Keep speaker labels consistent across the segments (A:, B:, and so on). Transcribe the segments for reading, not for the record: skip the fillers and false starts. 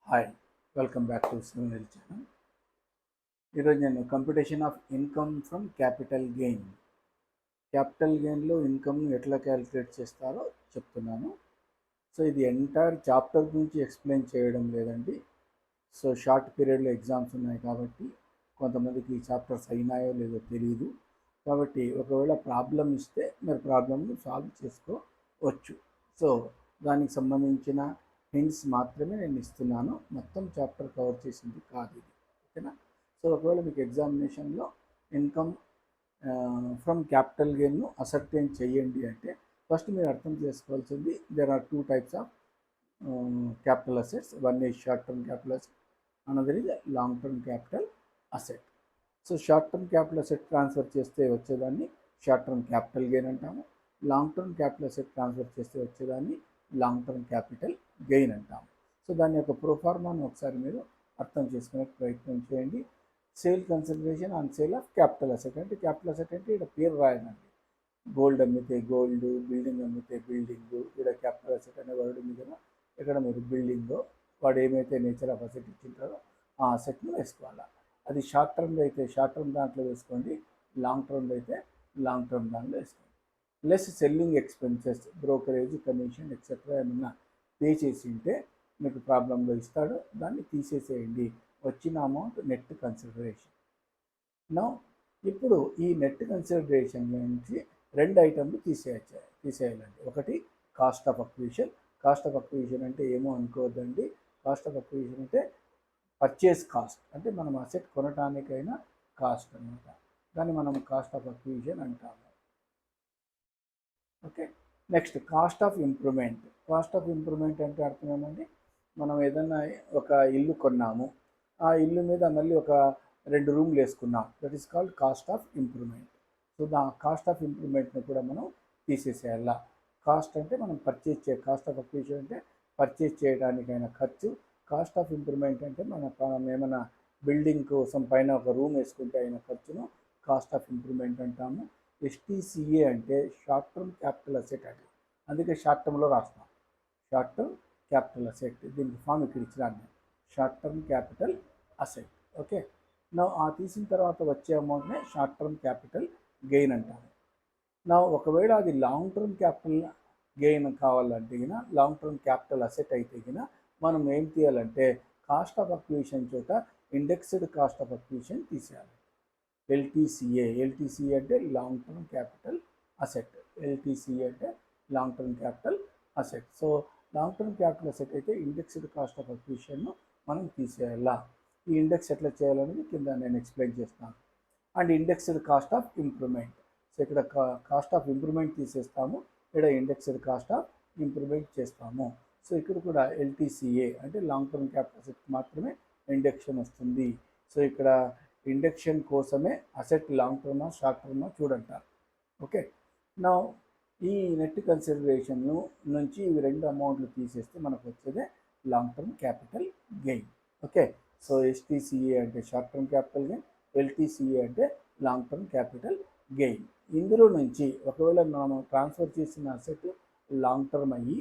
A: Hi, welcome back to similar channel. ఈరోజు నేను computation of income from capital గెయిన్లో ఇన్కమ్ను ఎట్లా క్యాలిక్యులేట్ చేస్తారో చెప్తున్నాను. సో ఇది ఎంటైర్ చాప్టర్ గురించి ఎక్స్ప్లెయిన్ చేయడం లేదండి. సో షార్ట్ పీరియడ్లో ఎగ్జామ్స్ ఉన్నాయి కాబట్టి కొంతమందికి ఈ చాప్టర్స్ అయినాయో లేదో తెలియదు. కాబట్టి ఒకవేళ ప్రాబ్లం ఇస్తే మీరు ప్రాబ్లమ్ని సాల్వ్ చేసుకోవచ్చు. సో దానికి సంబంధించిన హింట్స్ మాత్రమే నేను ఇస్తున్నాను, మొత్తం చాప్టర్ కవర్ చేసింది కాదు ఇది. ఓకేనా? సో ఒకవేళ మీకు ఎగ్జామినేషన్లో ఇన్కమ్ ఫ్రమ్ క్యాపిటల్ గెయిన్ను అసర్టైన్ చేయండి అంటే ఫస్ట్ మీరు అర్థం చేసుకోవాల్సింది there are two types of capital assets. One is short term capital asset, another is long term capital asset. So short term capital asset transfer చేస్తే వచ్చేదాన్ని షార్ట్ టర్మ్ క్యాపిటల్ గెయిన్ అంటాము. Long term capital asset transfer చేస్తే వచ్చేదాన్ని long term capital gain అంటాము. So దాని యొక్క ప్రోఫార్మాను ఒకసారి మీరు అర్థం చేసుకునే ప్రయత్నం చేయండి. Sale consideration on sale of capital asset అంటే క్యాపిటల్ అసెట్ అంటే ఇక్కడ పేరు రాయనండి. గోల్డ్ అమ్మితే గోల్డ్, బిల్డింగ్ అమ్మితే బిల్డింగ్, ఇక్కడ క్యాపిటల్ అసెట్ అనే వర్డ్ ఉంది కదా, ఇక్కడ మీరు బిల్డింగ్ వాడు ఏమైతే నేచర్ ఆఫ్ అసెట్ ఇచ్చింటారో ఆ అసెట్ను వేసుకోవాలి. అది షార్ట్ టర్మ్లో అయితే షార్ట్ టర్మ్ దాంట్లో వేసుకోండి, లాంగ్ టర్మ్లో అయితే లాంగ్ టర్మ్ దాంట్లో వేసుకోండి. Less selling expenses, brokerage, commission etcetera ఏమన్నా పే చేసి ఉంటే మీకు ప్రాబ్లంలో ఇస్తాడు, దాన్ని తీసేసేయండి. వచ్చిన అమౌంట్ నెట్ కన్సిడరేషన్. నా ఇప్పుడు ఈ నెట్ కన్సిడరేషన్ నుంచి రెండు ఐటమ్లు తీసేయాలండి. ఒకటి cost of acquisition. Cost of acquisition అంటే ఏమో అనుకోవద్దండి. కాస్ట్ ఆఫ్ అక్విజిషన్ అంటే పర్చేస్ కాస్ట్, అంటే మనం అసెట్ కొనటానికైనా కాస్ట్ అనమాట. దాన్ని మనం కాస్ట్ ఆఫ్ అక్విజిషన్ అంటాము. Okay, next cost of improvement. Cost of improvement అంటే అర్థం ఏమండి, మనం ఏదన్నా ఒక ఇల్లు కొన్నాము, ఆ ఇల్లు మీద మళ్ళీ ఒక 2 రూమ్లు వేసుకున్నాం, that is called cost of improvement. So cost of ఇంప్రూవ్మెంట్ని కూడా మనం తీసేసేయాల. కాస్ట్ అంటే మనం కాస్ట్ ఆఫ్ అక్విజిషన్ అంటే పర్చేజ్ చేయడానికైనా ఖర్చు. కాస్ట్ ఆఫ్ ఇంప్రూవ్మెంట్ అంటే మనం ఏమైనా బిల్డింగ్ కోసం పైన ఒక రూమ్ వేసుకుంటే అయిన ఖర్చును కాస్ట్ ఆఫ్ ఇంప్రూవ్మెంట్ అంటాము. ఎస్టీసీఏ అంటే షార్ట్ టర్మ్ క్యాపిటల్ అసెట్ అది, అందుకే షార్ట్ టర్మ్లో రాస్తాం షార్ట్ టర్మ్ క్యాపిటల్ అసెట్. దీనికి ఫామ్ ఇక్కడ ఇచ్చినాను, short term capital asset. Okay, నా ఆ తీసిన తర్వాత వచ్చే అమౌంట్నే షార్ట్ టర్మ్ క్యాపిటల్ గెయిన్ అంటాము. నా ఒకవేళ అది లాంగ్ టర్మ్ క్యాపిటల్ గెయిన్ కావాలంటే గిన, లాంగ్ టర్మ్ క్యాపిటల్ అసెట్ అయితే గిన మనం ఏం తీయాలంటే కాస్ట్ ఆఫ్ అక్విజిషన్ చోట ఇండెక్స్డ్ కాస్ట్ ఆఫ్ అక్విజిషన్ తీసేయాలి. ఎల్టీసీఏ అంటే లాంగ్ టర్మ్ క్యాపిటల్ అసెట్. ఎల్టీసీఏ అంటే long term capital asset. So long term capital asset అయితే ఇండెక్స్డ్ కాస్ట్ ఆఫ్ అక్విజిషన్ను మనం తీసేయాలా. ఈ ఇండెక్స్ ఎట్లా చేయాలనేది కింద నేను ఎక్స్ప్లెయిన్ చేస్తాను. And indexed cost of improvement. So ఇక్కడ కాస్ట్ ఆఫ్ ఇంప్రూవ్మెంట్ తీసేస్తాము, ఇక్కడ ఇండెక్స్డ్ కాస్ట్ ఆఫ్ ఇంప్రూవ్మెంట్ చేస్తాము. సో ఇక్కడ కూడా ఎల్టీసీఏ అంటే లాంగ్ టర్మ్ క్యాపిటల్ అసెట్ మాత్రమే ఇండెక్షన్ వస్తుంది. సో ఇక్కడ ఇండెక్షన్ కోసమే అసెట్ లాంగ్ టర్మా షార్ట్ టర్మా చూడంటారు. ఓకే, నా ఈ నెట్ కన్సిడరేషన్ నుంచి ఇవి 2 అమౌంట్లు తీసేస్తే మనకు వచ్చేదే long term capital gain. Okay, so STCA అంటే short term capital gain, LTCA అంటే లాంగ్ టర్మ్ క్యాపిటల్ గెయిన్. ఇందులో నుంచి ఒకవేళ మనం ట్రాన్స్ఫర్ చేసిన అసెట్ లాంగ్ టర్మ్ అయ్యి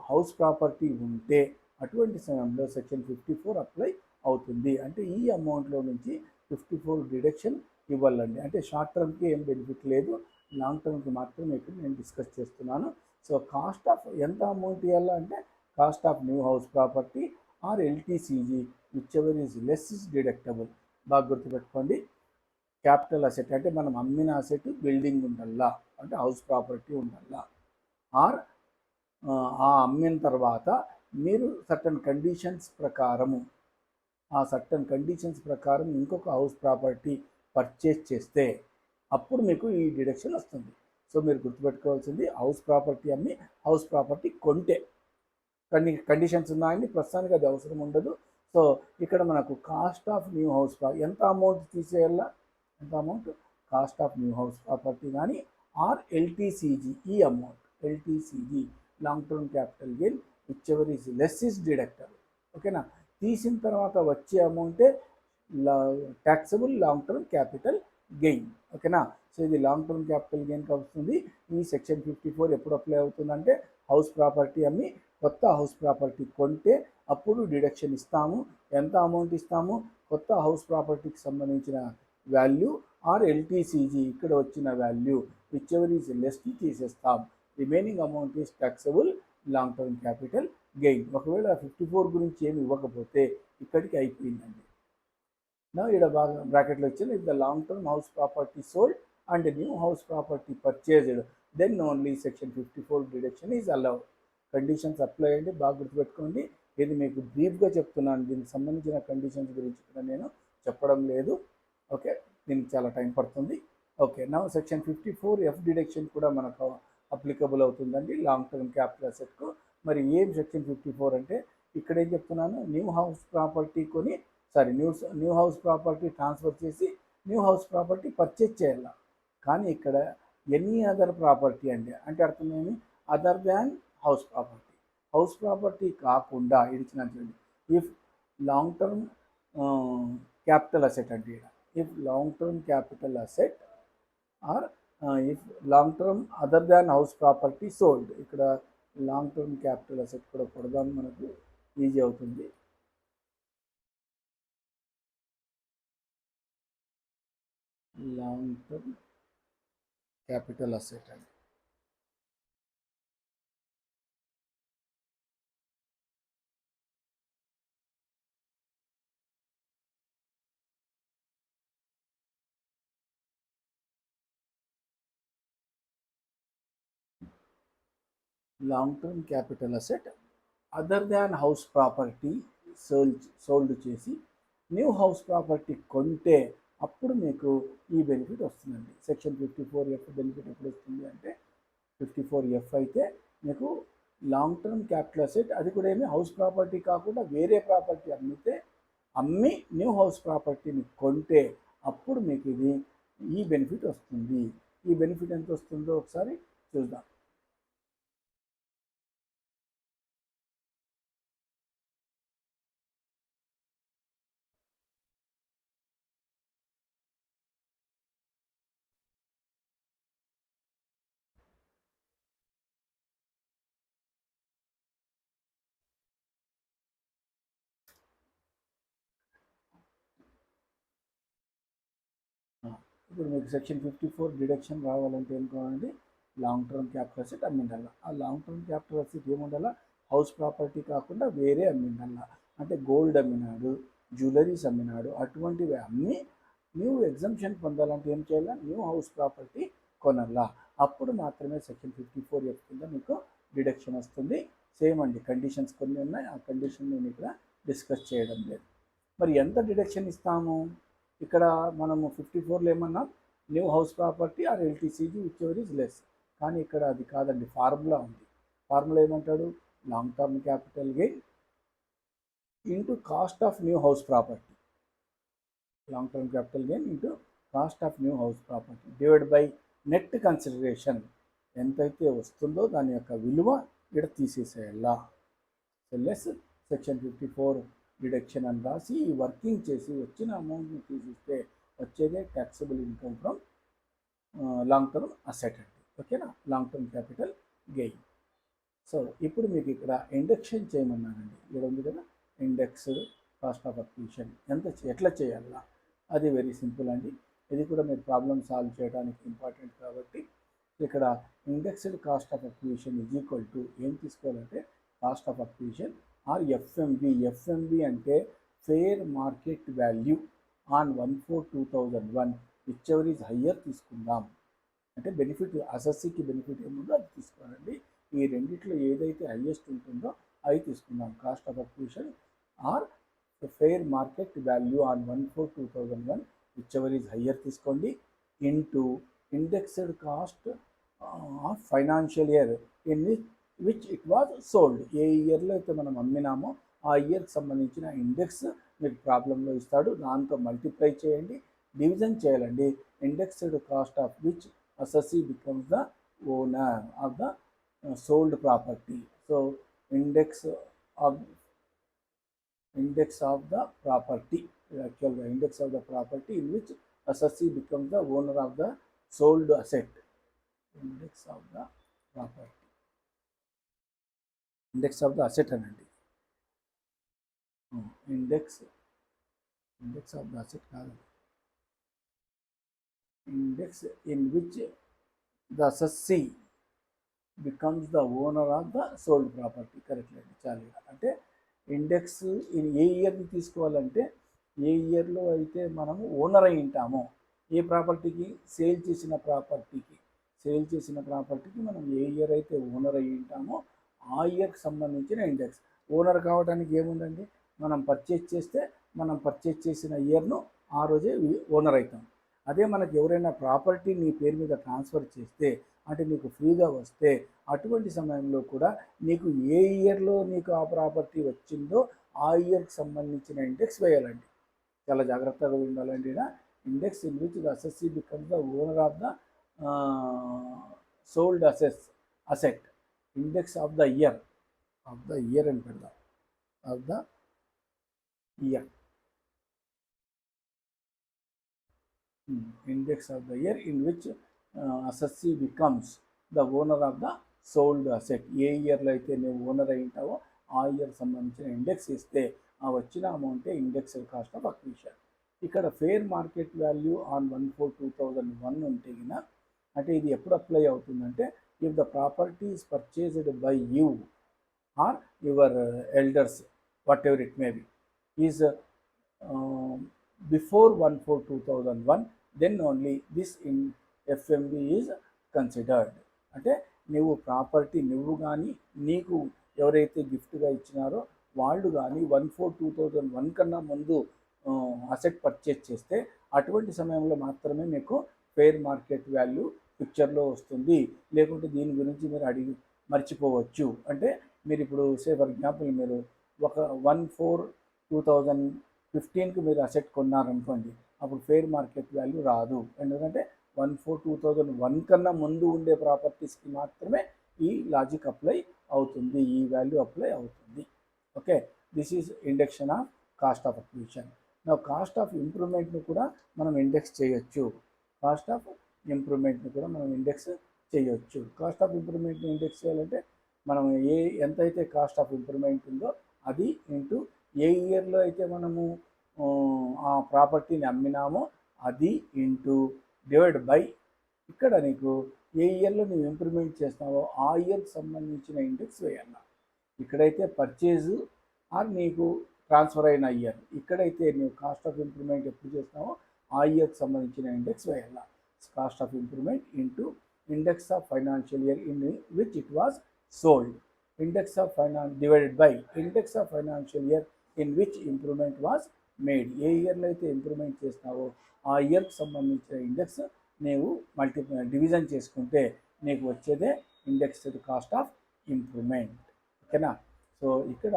A: హౌస్ ప్రాపర్టీ ఉంటే అటువంటి సమయంలో సెక్షన్ 54 అప్లై అవుతుంది. అంటే ఈ అమౌంట్లో నుంచి 54 డిడక్షన్ ఇవ్వాలండి. అంటే షార్ట్ టర్మ్కి ఏం బెనిఫిట్ లేదు, లాంగ్ టర్మ్కి మాత్రమే ఇక్కడ నేను డిస్కస్ చేస్తున్నాను. సో కాస్ట్ ఆఫ్ ఎంత అమౌంట్ ఇవ్వాలా అంటే cost of new house property or LTCG which ever is less is deductible. బాగా గుర్తుపెట్టుకోండి, క్యాపిటల్ అసెట్ అంటే మనం అమ్మిన అసెట్ బిల్డింగ్ ఉండాలా, అంటే హౌస్ ప్రాపర్టీ ఉండాలా, ఆర్ ఆ అమ్మిన తర్వాత మీరు సర్టన్ కండిషన్స్ ప్రకారము ఇంకొక హౌస్ ప్రాపర్టీ పర్చేస్ చేస్తే అప్పుడు మీకు ఈ డిడక్షన్ వస్తుంది. సో మీరు గుర్తుపెట్టుకోవాల్సింది హౌస్ ప్రాపర్టీ అమ్మి హౌస్ ప్రాపర్టీ కొంటే కొన్ని కండిషన్స్ ఉన్నాయని, ప్రస్తుతానికి అది అవసరం ఉండదు. సో ఇక్కడ మనకు కాస్ట్ ఆఫ్ న్యూ హౌస్ ఎంత అమౌంట్ తీసేయాలా, ఎంత amount cost of new house property కానీ ఆర్ ఎల్టీసీజీ, ఈ amount LTCG long term capital gain whichever is less is deductible. ఓకేనా, తీసిన తర్వాత వచ్చే అమౌంటే taxable long term capital gain. ఓకేనా, సో ఇది లాంగ్ టర్మ్ క్యాపిటల్ గెయిన్కి వస్తుంది. ఈ సెక్షన్ 54 ఎప్పుడు అప్లై అవుతుందంటే హౌస్ ప్రాపర్టీ అమ్మి కొత్త హౌస్ ప్రాపర్టీ కొంటే అప్పుడు డిడక్షన్ ఇస్తాము. ఎంత అమౌంట్ ఇస్తాము? కొత్త హౌస్ ప్రాపర్టీకి సంబంధించిన వాల్యూ ఆర్ ఎల్టీసీజీ ఇక్కడ వచ్చిన value whichever is less తీసేస్తాం. Remaining amount is taxable long term capital gain. ఒకవేళ 54 గురించి ఏమి ఇవ్వకపోతే ఇక్కడికి అయిపోయిందండి. నా ఇక్కడ బాగా బ్రాకెట్లో వచ్చింది. If the long term house property sold and new house property purchased then only section 54 deduction is allowed. Conditions apply అయ్యండి, బాగా గుర్తుపెట్టుకోండి. ఇది మీకు బ్రీఫ్గా చెప్తున్నాను, దీనికి సంబంధించిన కండిషన్స్ గురించి కూడా నేను చెప్పడం లేదు. ఓకే, దీనికి చాలా టైం పడుతుంది. ఓకే, నా సెక్షన్ 54F డిడక్షన్ కూడా మనకు అప్లికబుల్ అవుతుందండి లాంగ్ టర్మ్ క్యాపిటల్ అసెట్కు. మరి ఏం సెక్షన్ 54 అంటే ఇక్కడ ఏం చెప్తున్నాను, న్యూ హౌస్ ప్రాపర్టీ కొని న్యూ హౌస్ ప్రాపర్టీ ట్రాన్స్ఫర్ చేసి న్యూ హౌస్ ప్రాపర్టీ పర్చేజ్ చేయాలి. కానీ ఇక్కడ ఎనీ అదర్ ప్రాపర్టీ అండి, అంటే అర్థమేమి, అదర్ దాన్ హౌస్ ప్రాపర్టీ కాకుండా ఇడిచిన if long term capital asset అంటే if long term capital asset or if long term other than house property sold. ఇక్కడ లాంగ్ టర్మ్ క్యాపిటల్ అసెట్ కూడా కొడదాం, మనకు ఈజీ అవుతుంది. లాంగ్ టర్మ్ క్యాపిటల్ అసెట్ అండి. Long term capital asset other than house property sold చేసి new house property కొంటే అప్పుడు మీకు ఈ బెనిఫిట్ వస్తుందండి. సెక్షన్ 54F బెనిఫిట్ ఎప్పుడు వస్తుంది అంటే 54F అయితే మీకు లాంగ్ టర్మ్ క్యాపిటల్ అసెట్, అది కూడా ఏమి హౌస్ ప్రాపర్టీ కాకుండా వేరే ప్రాపర్టీ అమ్మి న్యూ హౌస్ ప్రాపర్టీని కొంటే అప్పుడు మీకు ఇది ఈ బెనిఫిట్ వస్తుంది. ఈ బెనిఫిట్ ఎంత వస్తుందో ఒకసారి చూద్దాం. ఇప్పుడు మీకు సెక్షన్ 54 డిడక్షన్ రావాలంటే ఏం కావాలండి, లాంగ్ టర్మ్ క్యాపిటల్ అసెట్ అమ్మిండాల. ఆ లాంగ్ టర్మ్ క్యాపిటల్ అసెట్ ఏముండాలా, హౌస్ ప్రాపర్టీ కాకుండా వేరే అమ్మిండాల. అంటే గోల్డ్ అమ్మినాడు, జ్యువెలరీస్ అమ్మినాడు, అటువంటివి అమ్మి న్యూ ఎగ్జంప్షన్ పొందాలంటే ఏం చేయాలా, న్యూ హౌస్ ప్రాపర్టీ కొనాలా. అప్పుడు మాత్రమే సెక్షన్ 54F కింద మీకు డిడక్షన్ వస్తుంది. సేమ్ అండి, కండిషన్స్ కొన్ని ఉన్నాయి, ఆ కండిషన్ నేను ఇక్కడ డిస్కస్ చేయడం లేదు. మరి ఎంత డిడక్షన్ ఇస్తాము, ఇక్కడ మనము 54లో ఏమన్నా new house property or LTCG which ever is less. కానీ ఇక్కడ అది కాదండి, ఫార్ములా ఉంది. ఫార్ములా ఏమంటాడు, long term capital gain into cost of new house property. Long term capital gain into cost of new house property divide by net consideration. ఎంతైతే వస్తుందో దాని యొక్క విలువ ఇక్కడ తీసేసేయాలా. లెస్ సెక్షన్ 54 డిడక్షన్ అని రాసి వర్కింగ్ చేసి వచ్చిన అమౌంట్ని తీసిస్తే వచ్చేదే taxable income from long term asset అండి. ఓకేనా, long term capital gain. So ఇప్పుడు మీకు ఇక్కడ ఇండక్షన్ చేయమన్నానండి, ఇక్కడ ఉంది కదా ఇండెక్స్డ్ కాస్ట్ ఆఫ్ అక్విజిషన్. ఎట్లా చేయాలా, అది వెరీ సింపుల్ అండి. ఇది కూడా మీరు ప్రాబ్లమ్ సాల్వ్ చేయడానికి ఇంపార్టెంట్ కాబట్టి ఇక్కడ indexed cost of acquisition is equal to ఏం తీసుకోవాలంటే cost of acquisition or FMV అంటే fair market value on 1/4/2001 whichever is higher తీసుకుందాం. అంటే బెనిఫిట్ అసెస్సీకి బెనిఫిట్ ఏముందో అది తీసుకోవాలండి. ఈ రెండిట్లో ఏదైతే హయ్యెస్ట్ ఉంటుందో అవి తీసుకుందాం. Cost of acquisition or fair market value on 1/4/2001 whichever is higher తీసుకోండి into indexed cost of financial year in which it was sold. ఏ ఇయర్లో అయితే మనం అమ్మినామో ఆ ఇయర్కి సంబంధించిన ఇండెక్స్ మీకు ప్రాబ్లంలో ఇస్తాడు, దాంతో మల్టిప్లై చేయండి, డివిజన్ చేయాలండి. Indexed cost of which assessee becomes the owner of the sold property. So index of the property, యాక్చువల్గా index of the property in which assessee becomes the owner of the sold asset. Index of the property index of the asset అనండి. Index of the asset కాదు, index in which the assessee becomes the owner of the sold property. Correct అండి, చాలు. అంటే index ఏ ఇయర్ని తీసుకోవాలంటే ఏ ఇయర్లో అయితే మనము owner అయి ఉంటామో, ఏ ప్రాపర్టీకి సేల్ చేసిన ప్రాపర్టీకి మనం ఏ ఇయర్ అయితే ఓనర్ అయి ఉంటామో ఆ ఇయర్కి సంబంధించిన ఇండెక్స్. ఓనర్ కావడానికి ఏముందండి, మనం పర్చేజ్ చేస్తే మనం పర్చేజ్ చేసిన ఇయర్ను ఆ రోజే ఓనర్ అవుతాం. అదే మనకి ఎవరైనా ప్రాపర్టీ నీ పేరు మీద ట్రాన్స్ఫర్ చేస్తే, అంటే నీకు ఫ్రీగా వస్తే, అటువంటి సమయంలో కూడా నీకు ఏ ఇయర్లో నీకు ఆ ప్రాపర్టీ వచ్చిందో ఆ ఇయర్కి సంబంధించిన ఇండెక్స్ వేయాలండి. చాలా జాగ్రత్తగా ఉండాలండి. Index in which the assessee becomes the owner of the sold asset. Index of the year అని పెడదాం, of the year. Index of the year in which assessee becomes the owner of the sold asset. ఏ ఇయర్లో అయితే నువ్వు owner అయి ఉంటావో ఆ year సంబంధించిన ఇండెక్స్ ఇస్తే ఆ వచ్చిన అమౌంటే ఇండెక్స్డ్ కాస్ట్ ఆఫ్ అక్విజిషన్. ఇక్కడ ఫెయిర్ మార్కెట్ వాల్యూ ఆన్ 1/4/2001 ఉంటే గిన, అంటే ఇది ఎప్పుడు అప్లై అవుతుందంటే, if the property is purchased by you or your elders, whatever it may be, is before 1/4/2001, then only this in FMV is considered. అంటే నువ్వు property నువ్వు కానీ నీకు ఎవరైతే గిఫ్ట్గా ఇచ్చినారో వాళ్ళు కానీ 1/4/2001 కన్నా ముందు అసెట్ పర్చేజ్ చేస్తే అటువంటి సమయంలో మాత్రమే మీకు ఫెయిర్ మార్కెట్ వాల్యూ పిక్చర్లో వస్తుంది. లేకుంటే దీని గురించి మీరు అడిగి మర్చిపోవచ్చు. అంటే మీరు ఇప్పుడు ఫర్ ఎగ్జాంపుల్ మీరు ఒక 1/4/2015కి మీరు అసెట్ కొన్నారనుకోండి, అప్పుడు ఫెయిర్ మార్కెట్ వాల్యూ రాదు. ఎందుకంటే 1/4/2001 కన్నా ముందు ఉండే ప్రాపర్టీస్కి మాత్రమే ఈ లాజిక్ అప్లై అవుతుంది, ఈ వాల్యూ అప్లై అవుతుంది. Okay, this is induction of cost of acquisition. నా కాస్ట్ ఆఫ్ ఇంప్రూవ్మెంట్ని కూడా మనం ఇండెక్స్ చేయొచ్చు. కాస్ట్ ఆఫ్ ఇంప్రూవ్మెంట్ని కూడా మనం ఇండెక్స్ చేయొచ్చు. కాస్ట్ ఆఫ్ ఇంప్రూవ్మెంట్ని ఇండెక్స్ చేయాలంటే మనం ఎంతైతే కాస్ట్ ఆఫ్ ఇంప్రూవ్మెంట్ ఉందో అది ఇంటూ ఏ ఇయర్లో అయితే మనము ఆ ప్రాపర్టీని అమ్మినామో అది ఇంటూ డివైడ్ బై, ఇక్కడ నీకు ఏ ఇయర్లో నువ్వు ఇంప్రూవ్మెంట్ చేస్తావో ఆ ఇయర్కి సంబంధించిన ఇండెక్స్ వేయాలి. ఇక్కడైతే పర్చేజు ఆర్ నీకు ట్రాన్స్ఫర్ అయిన ఇయర్, ఇక్కడైతే నువ్వు కాస్ట్ ఆఫ్ ఇంప్రూవ్మెంట్ ఎప్పుడు చేస్తావో ఆ ఇయర్కి సంబంధించిన ఇండెక్స్ వేయాలి. Cost of improvement into index of financial year in which it was sold, index of divided by index of financial year in which improvement was made. ఏ ఇయర్లో అయితే ఇంప్రూవ్మెంట్ చేస్తావో ఆ ఇయర్కి సంబంధించిన ఇండెక్స్ నీవు డివిజన్ చేసుకుంటే నీకు వచ్చేదే ఇండెక్స్డ్ కాస్ట్ ఆఫ్ ఇంప్రూవ్మెంట్. ఓకేనా? సో ఇక్కడ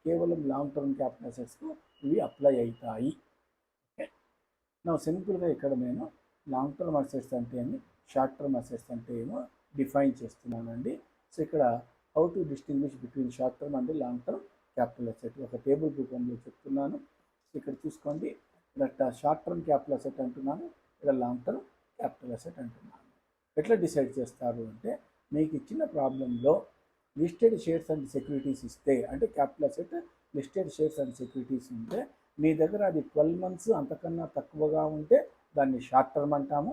A: కేవలం లాంగ్ టర్మ్ క్యాపిటల్ అసెట్స్కు ఇవి అప్లై అవుతాయి. ఓకే, నా సింపుల్గా ఇక్కడ నేను లాంగ్ టర్మ్ అసెట్స్ అంటే ఏమి, షార్ట్ టర్మ్ అసెట్స్ అంటే ఏమో డిఫైన్ చేస్తున్నానండి. సో ఇక్కడ how to distinguish between short term and long term capital asset ఒక టేబుల్ రూపంలో చెప్తున్నాను. ఇక్కడ చూసుకోండి, ఇక్కడ షార్ట్ టర్మ్ క్యాపిటల్ అసెట్ అంటున్నాను, ఇక్కడ లాంగ్ టర్మ్ క్యాపిటల్ అసెట్ అంటున్నాను. ఎట్లా డిసైడ్ చేస్తారు అంటే, మీకు ఇచ్చిన ప్రాబ్లంలో లిస్టెడ్ షేర్స్ అండ్ సెక్యూరిటీస్ ఇస్తే, అంటే capital asset listed shares and securities ఉంటే మీ దగ్గర అది 12 months అంతకన్నా తక్కువగా ఉంటే దాన్ని షార్ట్ టర్మ్ అంటాము,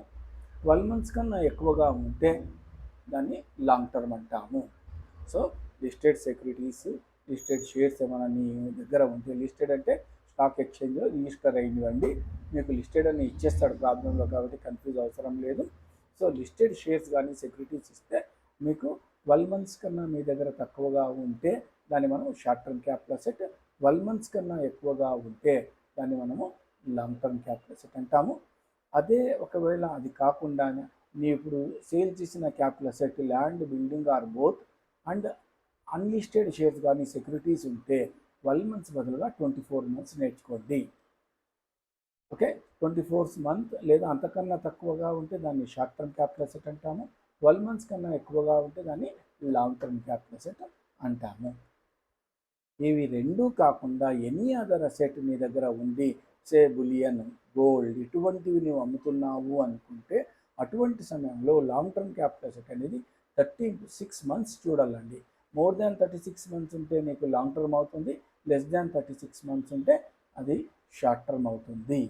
A: 12 months కన్నా ఎక్కువగా ఉంటే దాన్ని లాంగ్ టర్మ్ అంటాము. So listed securities, listed shares ఏమైనా నీ దగ్గర ఉంటే, లిస్టెడ్ అంటే స్టాక్ ఎక్స్చేంజ్లో రిజిస్టర్ అయినవండి, మీకు లిస్టెడ్ అని ఇచ్చేస్తాడు ప్రాబ్లంలో, కాబట్టి కన్ఫ్యూజ్ అవసరం లేదు. సో లిస్టెడ్ షేర్స్ కానీ సెక్యూరిటీస్ ఇస్తే మీకు 12 months కన్నా మీ దగ్గర తక్కువగా ఉంటే దాన్ని మనం short term capital asset, 12 months కన్నా ఎక్కువగా ఉంటే దాన్ని మనము లాంగ్ టర్మ్ క్యాపిటల్ అసెట్ అంటాము. అదే ఒకవేళ అది కాకుండా నీ ఇప్పుడు సేల్ చేసిన capital asset land, building or both and unlisted shares కానీ సెక్యూరిటీస్ ఉంటే 12 months బదులుగా 24 months నేర్చుకోండి. ఓకే, 24th month లేదా అంతకన్నా తక్కువగా ఉంటే దాన్ని షార్ట్ టర్మ్ క్యాపిటల్ అసెట్ అంటాము, 12 months కన్నా ఎక్కువగా ఉంటే దాన్ని లాంగ్ టర్మ్ క్యాపిటల్ అసెట్ అంటాము. ఇవి రెండూ కాకుండా ఎనీ అదర్ అసెట్ మీ దగ్గర ఉంది, సే బులియన్, గోల్డ్, ఇటువంటివి నువ్వు అమ్ముతున్నావు అనుకుంటే అటువంటి సమయంలో లాంగ్ టర్మ్ క్యాపిటల్ అసెట్ అనేది 36 months చూడాలండి. మోర్ దాన్ 36 మంత్స్ ఉంటే నీకు లాంగ్ టర్మ్ అవుతుంది, లెస్ దాన్ 36 మంత్స్ ఉంటే అది షార్ట్ టర్మ్ అవుతుంది.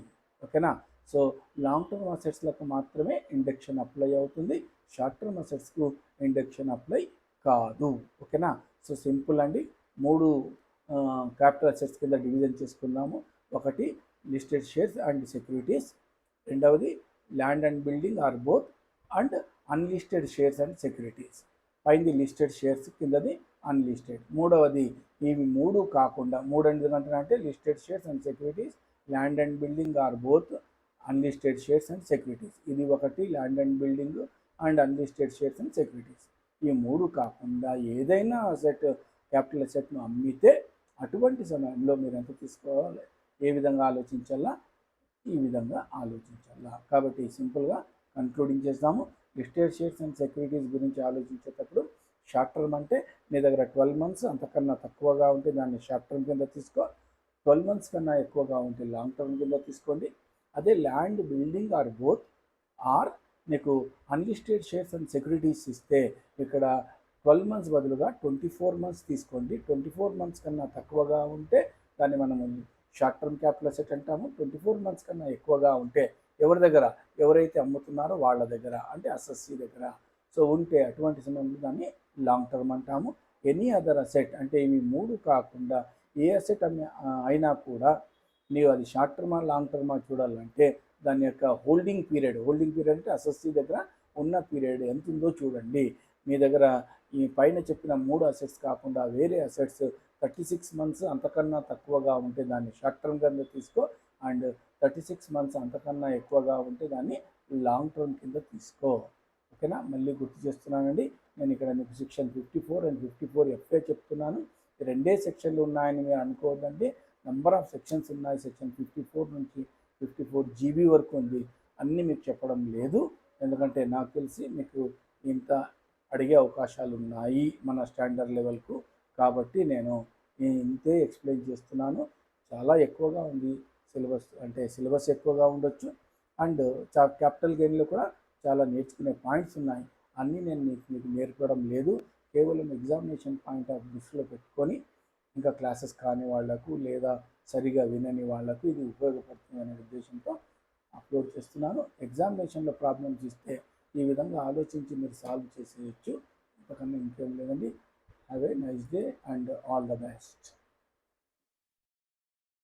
A: ఓకేనా? సో లాంగ్ టర్మ్ అసెట్స్లకు మాత్రమే ఇండక్షన్ అప్లై అవుతుంది, షార్ట్ టర్మ్ అసెట్స్కు ఇండక్షన్ అప్లై కాదు. ఓకేనా? సో సింపుల్ అండి. 3 క్యాపిటల్ అసెట్స్ కింద డివిజన్ చేసుకున్నాము. ఒకటి లిస్టెడ్ షేర్స్ అండ్ సెక్యూరిటీస్, రెండవది land and building or both and unlisted shares and securities. పైంది లిస్టెడ్ షేర్స్, కిందది అన్లిస్టెడ్. మూడవది ఇవి 3 కాకుండా, 3 ఎందుకంటే listed shares and securities, land and building or both unlisted shares and securities. ఇది ఒకటి land and building and unlisted shares and securities. ఈ 3 కాకుండా ఏదైనా అసెట్, క్యాపిటల్ అసెట్ను అమ్మితే అటువంటి సమయంలో మీరు ఎంత తీసుకోవాలి, ఏ విధంగా ఆలోచించాలా, ఈ విధంగా ఆలోచించాలా. కాబట్టి సింపుల్గా కన్క్లూడింగ్ చేస్తాము. లిస్టెడ్ షేర్స్ అండ్ సెక్యూరిటీస్ గురించి ఆలోచించేటప్పుడు షార్ట్ టర్మ్ అంటే మీ దగ్గర 12 మంత్స్ అంతకన్నా తక్కువగా ఉంటే దాన్ని షార్ట్ టర్మ్ కింద తీసుకో, 12 మంత్స్ కన్నా ఎక్కువగా ఉంటే లాంగ్ టర్మ్ కింద తీసుకోండి. అదే land building or both or మీకు అన్లిస్టెడ్ షేర్స్ అండ్ సెక్యూరిటీస్ ఇస్తే ఇక్కడ 12 మంత్స్ బదులుగా 24 మంత్స్ తీసుకోండి. 24 మంత్స్ కన్నా తక్కువగా ఉంటే దాన్ని మనము షార్ట్ టర్మ్ క్యాపిటల్ అసెట్ అంటాము. 24 మంత్స్ కన్నా ఎక్కువగా ఉంటే ఎవరి దగ్గర, ఎవరైతే అమ్ముతున్నారో వాళ్ళ దగ్గర, అంటే అసెస్సీ దగ్గర సో ఉంటే అటువంటి సమయంలో దాన్ని లాంగ్ టర్మ్ అంటాము. ఎనీ అదర్ అసెట్ అంటే ఇవి 3 కాకుండా ఏ అసెట్ అయినా కూడా నీవు అది షార్ట్ టర్మా లాంగ్ టర్మా చూడాలంటే దాని యొక్క హోల్డింగ్ పీరియడ్ అంటే అసెస్సీ దగ్గర ఉన్న పీరియడ్ ఎంత ఉందో చూడండి. మీ దగ్గర ఈ పైన చెప్పిన 3 అసెట్స్ కాకుండా వేరే అసెట్స్ 36 మంత్స్ అంతకన్నా తక్కువగా ఉంటే దాన్ని షార్ట్ టర్మ్ కింద తీసుకో, అండ్ 36 మంత్స్ అంతకన్నా ఎక్కువగా ఉంటే దాన్ని లాంగ్ టర్మ్ కింద తీసుకో. ఓకేనా? మళ్ళీ గుర్తు చేస్తున్నానండి, నేను ఇక్కడ మీకు సెక్షన్ 54 అండ్ 54F చెప్తున్నాను. రెండే సెక్షన్లు ఉన్నాయని మీరు అనుకోవద్దండి, నెంబర్ ఆఫ్ సెక్షన్స్ ఉన్నాయి. సెక్షన్ 54 నుంచి 54GB వరకు ఉంది. అన్నీ మీకు చెప్పడం లేదు, ఎందుకంటే నాకు తెలిసి మీకు ఇంత అడిగే అవకాశాలు ఉన్నాయి మన స్టాండర్డ్ లెవెల్కు. కాబట్టి నేను ఇంతే ఎక్స్ప్లెయిన్ చేస్తున్నాను. చాలా ఎక్కువగా ఉంది సిలబస్, అంటే సిలబస్ ఎక్కువగా ఉండొచ్చు అండ్ క్యాపిటల్ గెయిన్లో కూడా చాలా నేర్చుకునే పాయింట్స్ ఉన్నాయి. అన్నీ నేను మీకు నేర్పడం లేదు, కేవలం ఎగ్జామినేషన్ పాయింట్ ఆఫ్ దృష్టిలో పెట్టుకొని ఇంకా క్లాసెస్ కాని వాళ్లకు లేదా సరిగా వినని వాళ్లకు ఇది ఉపయోగపడుతుంది అనే ఉద్దేశంతో అప్లోడ్ చేస్తున్నాను. ఎగ్జామినేషన్లో ప్రాబ్లమ్స్ ఇస్తే ఈ విధంగా ఆలోచించి మీరు సాల్వ్ చేసేయచ్చు, ఇంతకన్నా ఇంకేం లేదండి. Have a nice day and all the best.